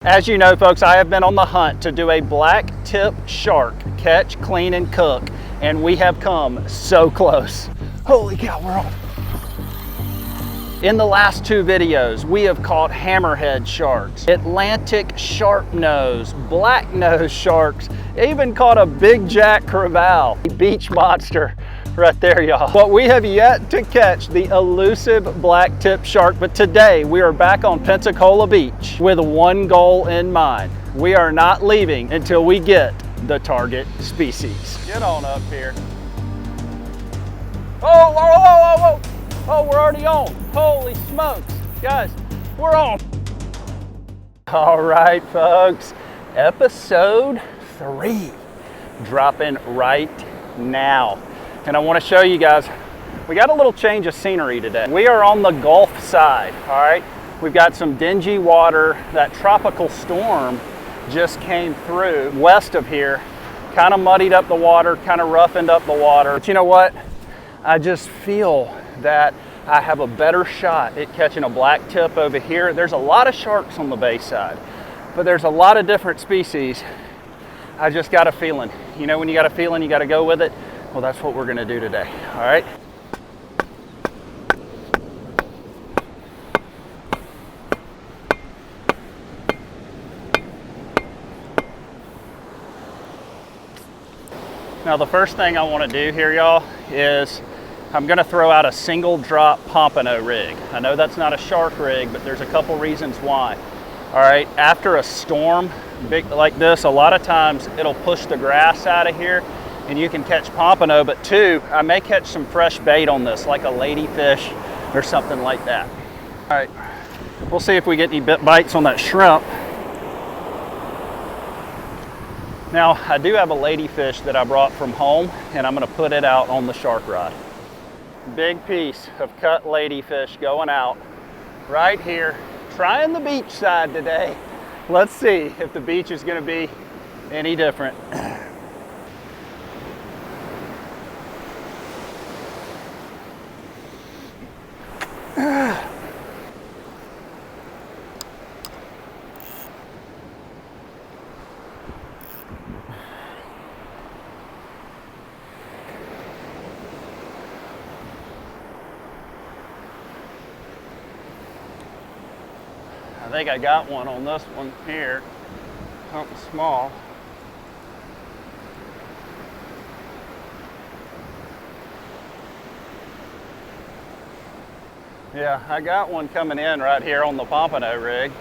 As you know, folks, I have been on the hunt to do a black tip shark catch, clean, and cook, and we have come so close. Holy cow, we're on. In the last two videos, we have caught hammerhead sharks, Atlantic sharp nose, black nose sharks, even caught a big jack crevalle, beach monster right there, y'all. But we have yet to catch the elusive black tip shark, but today we are back on Pensacola Beach with one goal in mind. We are not leaving until we get the target species. Get on up here. Oh, whoa, whoa, whoa, whoa. Oh, we're already on. Holy smokes. Guys, we're on. All right, folks. Episode 3 dropping right now. And I want to show you guys, we got a little change of scenery today. We are on the Gulf side, all right? We've got some dingy water. That tropical storm just came through west of here, kind of muddied up the water, kind of roughened up the water. But you know what? I just feel that I have a better shot at catching a black tip over here. There's a lot of sharks on the bay side, but there's a lot of different species. I just got a feeling. You know, when you got a feeling, you got to go with it. Well, that's what we're going to do today. All right. Now, the first thing I want to do here, y'all, is I'm going to throw out a single drop pompano rig. I know that's not a shark rig, but there's a couple reasons why. All right, after a storm big like this, a lot of times it'll push the grass out of here and you can catch pompano, but two, I may catch some fresh bait on this, like a ladyfish or something like that. All right, we'll see if we get any bites on that shrimp. Now, I do have a ladyfish that I brought from home, and I'm gonna put it out on the shark rod. Big piece of cut ladyfish going out right here. Trying the beach side today. Let's see if the beach is gonna be any different. I think I got one on this one here, something small. Yeah, I got one coming in right here on the pompano rig.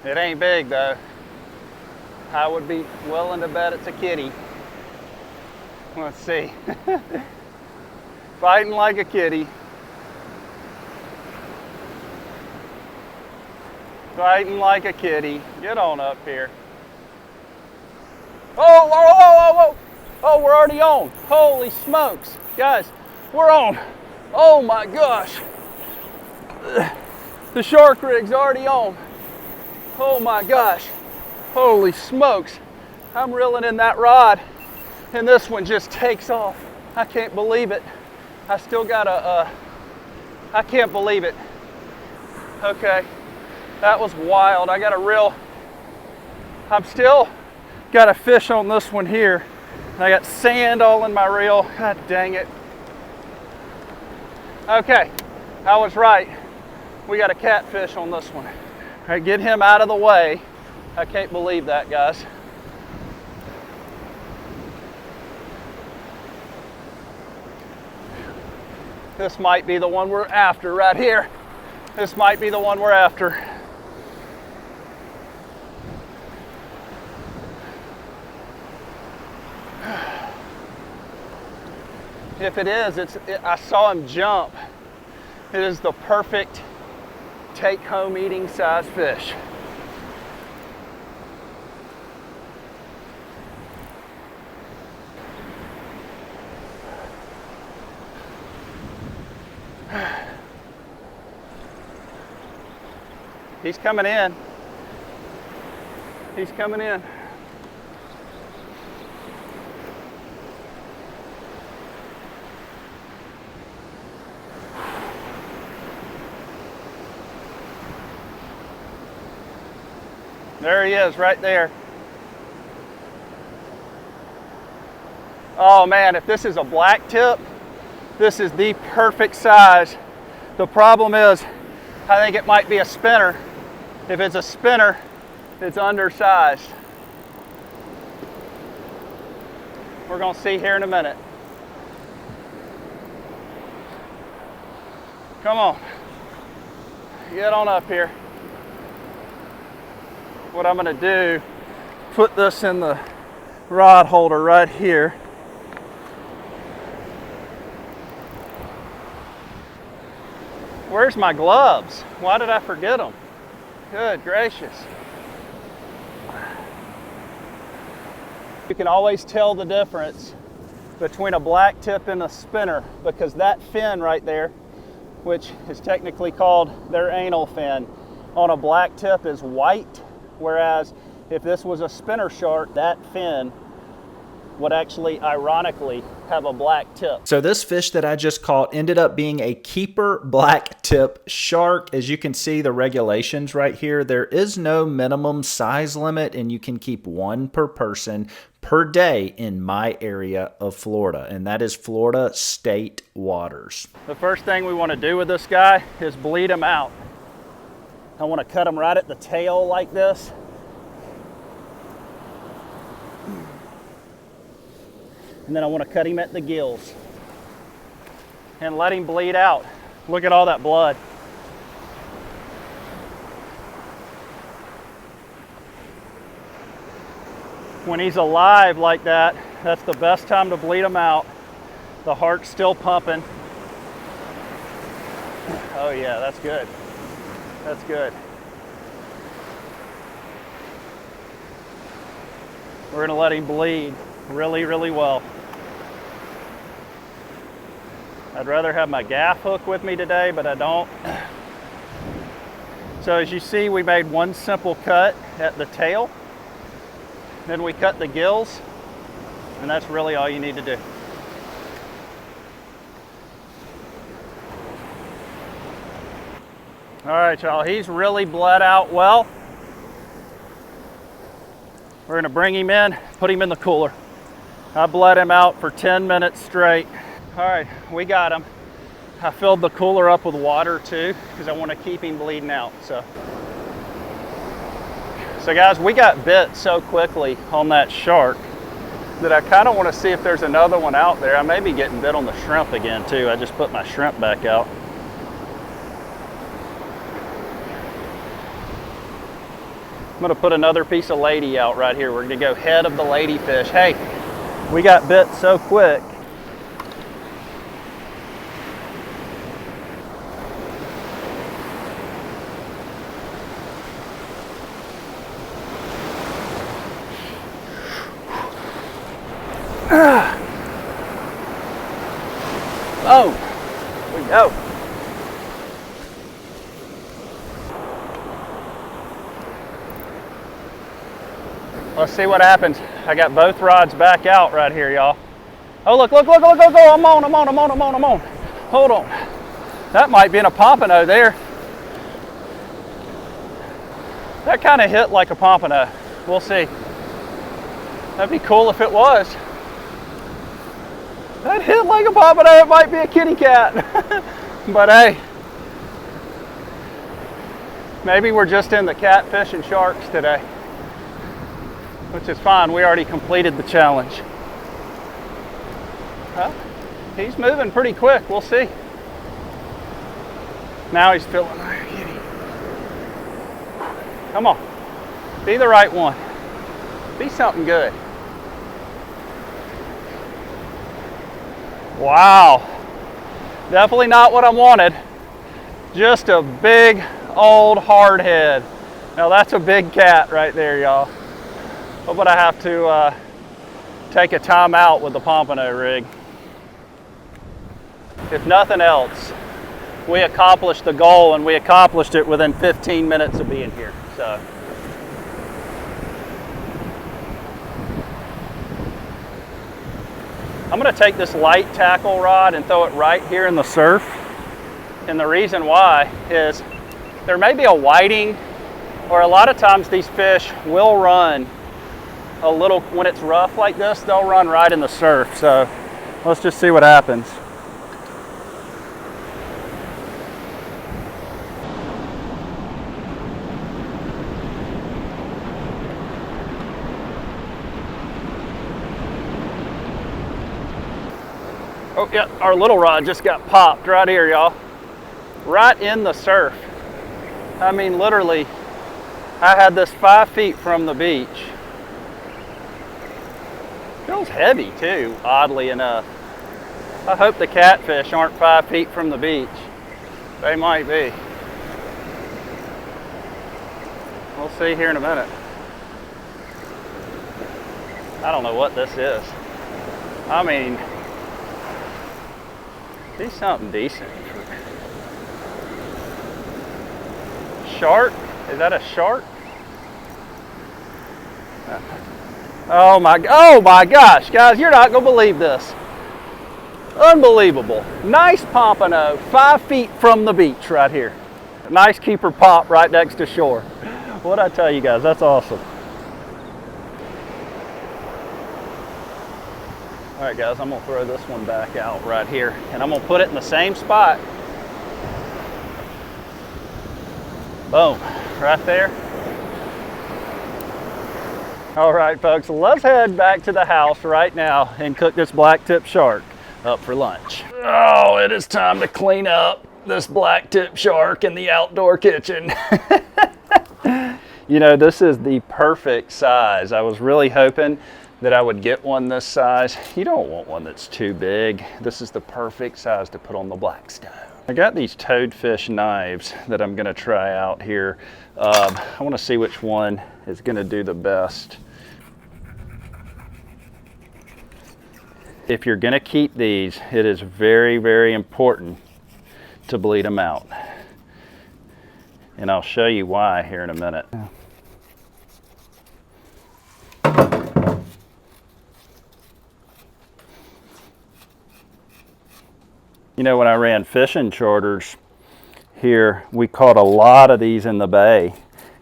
It ain't big though. I would be willing to bet it's a kitty. Let's see. Fighting like a kitty. Fighting like a kitty. Get on up here. Oh, whoa, whoa, whoa, whoa. Oh, we're already on. Holy smokes. Guys, we're on. Oh my gosh. The shark rig's already on. Oh my gosh. Holy smokes. I'm reeling in that rod and this one just takes off. I can't believe it. I still got I can't believe it. Okay. That was wild. I got a reel. I'm still got a fish on this one here. I got sand all in my reel. God dang it. Okay, I was right. We got a catfish on this one. All right, get him out of the way. I can't believe that, guys. This might be the one we're after right here. This might be the one we're after. If it is, I saw him jump. It is the perfect take-home eating size fish. He's coming in. He's coming in. There he is, right there. Oh man, if this is a black tip, this is the perfect size. The problem is, I think it might be a spinner. If it's a spinner, it's undersized. We're gonna see here in a minute. Come on, get on up here. What I'm gonna do, put this in the rod holder right here. Where's my gloves? Why did I forget them? Good gracious. You can always tell the difference between a black tip and a spinner because that fin right there, which is technically called their anal fin, on a black tip is white, whereas if this was a spinner shark, that fin would actually ironically have a black tip. So this fish that I just caught ended up being a keeper black tip shark. As you can see, the regulations right here, there is no minimum size limit and you can keep one per person per day in my area of Florida, and that is Florida state waters. The first thing we want to do with this guy is bleed him out. I want to cut him right at the tail like this. And then I want to cut him at the gills and let him bleed out. Look at all that blood. When he's alive like that, that's the best time to bleed him out. The heart's still pumping. Oh yeah, that's good. That's good. We're gonna let him bleed really, really well. I'd rather have my gaff hook with me today, but I don't. So as you see, we made one simple cut at the tail. Then we cut the gills, and that's really all you need to do. All right, y'all, he's really bled out well. We're gonna bring him in, put him in the cooler. I bled him out for 10 minutes straight. All right, we got him. I filled the cooler up with water too, because I want to keep him bleeding out. So guys, we got bit so quickly on that shark that I kind of want to see if there's another one out there. I may be getting bit on the shrimp again too. I just put my shrimp back out. I'm gonna put another piece of lady out right here. We're gonna go head of the ladyfish. Hey, we got bit so quick. Oh, we go. Let's see what happens. I got both rods back out right here, y'all. Oh, look, look, look, look, look, look. I'm on. Hold on. That might be in a pompano there. That kind of hit like a pompano. We'll see. That'd be cool if it was. That hit like a pompano. It might be a kitty cat. But hey, maybe we're just in the catfish and sharks today, which is fine. We already completed the challenge. Well, he's moving pretty quick. We'll see. Now he's feeling like a kitty. Come on. Be the right one. Be something good. Wow. Definitely not what I wanted. Just a big old hard head. Now that's a big cat right there, y'all. But I have to take a time out with the pompano rig. If nothing else, we accomplished the goal, and we accomplished it within 15 minutes of being here. So I'm going to take this light tackle rod and throw it right here in the surf. And the reason why is there may be a whiting Or a lot of times these fish will run a little, when it's rough like this, they'll run right in the surf. So let's just see what happens. Oh yeah, our little rod just got popped right here, y'all. Right in the surf. I mean, literally, I had this 5 feet from the beach. Feels heavy too, oddly enough. I hope the catfish aren't 5 feet from the beach. They might be. We'll see here in a minute. I don't know what this is. I mean, be something decent. Shark? Is that a shark? Oh my gosh, guys, you're not gonna believe this. Unbelievable. Nice pompano, 5 feet from the beach right here. Nice keeper pop right next to shore. What'd I tell you guys? That's awesome. All right, guys, I'm gonna throw this one back out right here, and I'm gonna put it in the same spot. Boom, right there. All right, folks, let's head back to the house right now and cook this blacktip shark up for lunch. Oh, it is time to clean up this blacktip shark in the outdoor kitchen. You know, this is the perfect size. I was really hoping that I would get one this size. You don't want one that's too big. This is the perfect size to put on the blackstone. I got these toadfish knives that I'm gonna try out here. I wanna see which one is gonna do the best. If you're gonna keep these, it is very, very important to bleed them out. And I'll show you why here in a minute. You know, when I ran fishing charters here, we caught a lot of these in the bay,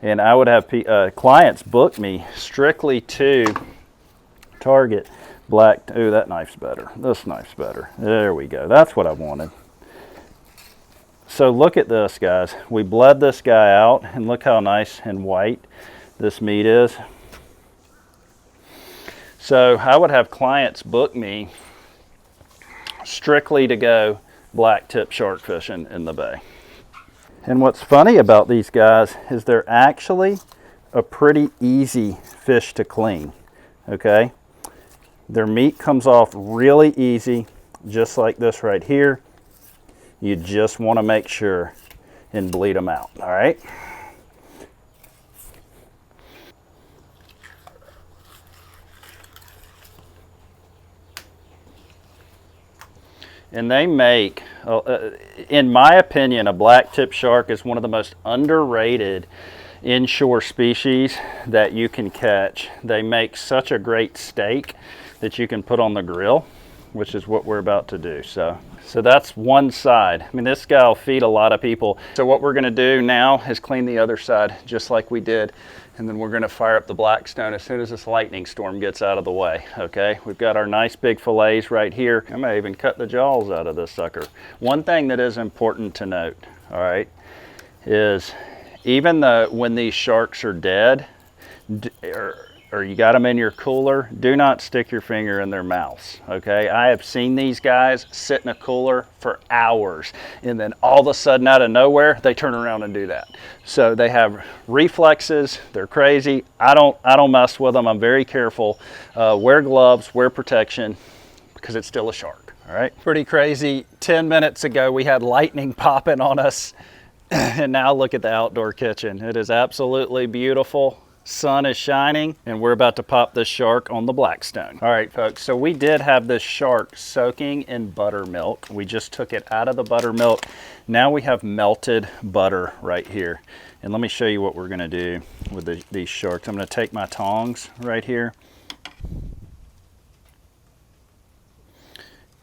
and I would have clients book me strictly to target black. Oh, that knife's better. This knife's better. There we go. That's what I wanted. So look at this, guys. We bled this guy out, and look how nice and white this meat is. So I would have clients book me strictly to go blacktip shark fishing in the bay. And what's funny about these guys is they're actually a pretty easy fish to clean, okay? Their meat comes off really easy, just like this right here. You just want to make sure and bleed them out, all right? And they make, in my opinion, a blacktip shark is one of the most underrated inshore species that you can catch. They make such a great steak that you can put on the grill, which is what we're about to do. So that's one side. I mean, this guy will feed a lot of people. So what we're gonna do now is clean the other side just like we did. And then we're gonna fire up the blackstone as soon as this lightning storm gets out of the way, okay? We've got our nice big fillets right here. I may even cut the jaws out of this sucker. One thing that is important to note, all right, is even though when these sharks are dead, or you got them in your cooler, do not stick your finger in their mouths, okay? I have seen these guys sit in a cooler for hours, and then all of a sudden out of nowhere, they turn around and do that. So they have reflexes, they're crazy. I don't mess with them, I'm very careful. Wear gloves, wear protection, because it's still a shark, all right? Pretty crazy. 10 minutes ago, we had lightning popping on us, and now look at the outdoor kitchen. It is absolutely beautiful. Sun is shining, and we're about to pop this shark on the blackstone. All right, folks, so we did have this shark soaking in buttermilk. We just took it out of the buttermilk. Now we have melted butter right here. And let me show you what we're gonna do with these sharks. I'm gonna take my tongs right here.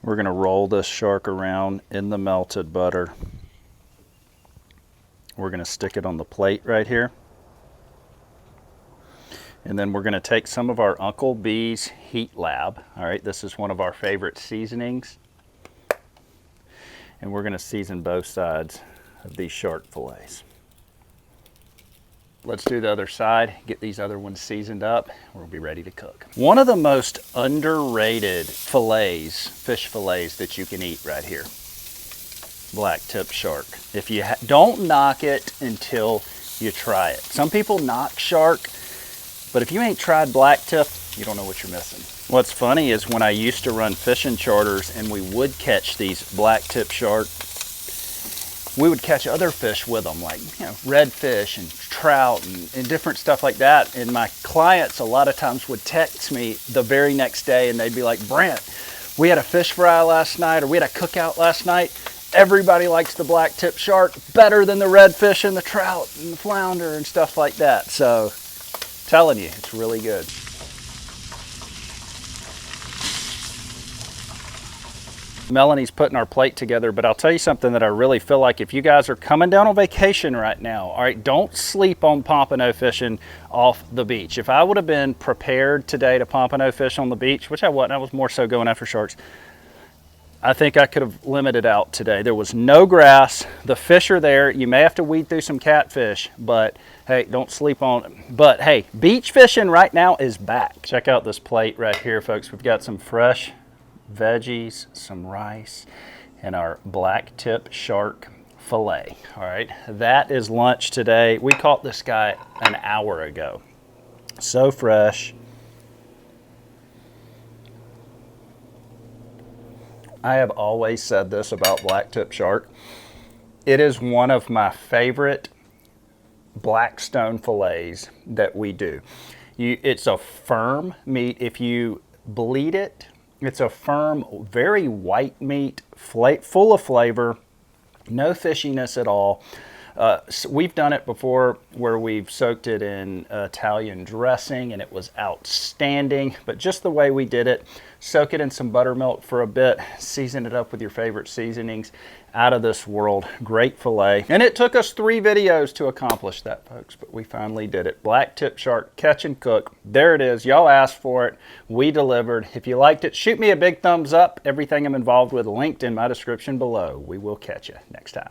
We're gonna roll this shark around in the melted butter. We're gonna stick it on the plate right here. And then we're going to take some of our Uncle B's Heat Lab. All right, this is one of our favorite seasonings. And we're going to season both sides of these shark fillets. Let's do the other side, get these other ones seasoned up. We'll be ready to cook. One of the most underrated fillets, fish fillets that you can eat right here. Blacktip shark. If you don't knock it until you try it. Some people knock shark, but if you ain't tried blacktip, you don't know what you're missing. What's funny is when I used to run fishing charters and we would catch these blacktip shark, we would catch other fish with them, like redfish and trout and different stuff like that. And my clients a lot of times would text me the very next day and they'd be like, Brent, we had a fish fry last night, or we had a cookout last night. Everybody likes the blacktip shark better than the redfish and the trout and the flounder and stuff like that. So, telling you, it's really good. Melanie's putting our plate together, but I'll tell you something that I really feel like if you guys are coming down on vacation right now, all right, don't sleep on pompano fishing off the beach. If I would have been prepared today to pompano fish on the beach, which I wasn't, I was more so going after sharks, I think I could have limited out today. There was no grass. The fish are there. You may have to weed through some catfish, but hey, don't sleep on it. But hey, beach fishing right now is back. Check out this plate right here, folks. We've got some fresh veggies, some rice, and our blacktip shark fillet. All right, that is lunch today. We caught this guy an hour ago. So fresh. I have always said this about blacktip shark. It is one of my favorite blackstone fillets that we do. It's a firm meat. If you bleed it, it's a firm, very white meat, full of flavor, no fishiness at all. So we've done it before where we've soaked it in Italian dressing and it was outstanding, but just the way we did it, soak it in some buttermilk for a bit, season it up with your favorite seasonings, out of this world, great filet. And it took us 3 videos to accomplish that, folks, but we finally did it. Blacktip shark, catch and cook. There it is. Y'all asked for it. We delivered. If you liked it, shoot me a big thumbs up. Everything I'm involved with linked in my description below. We will catch you next time.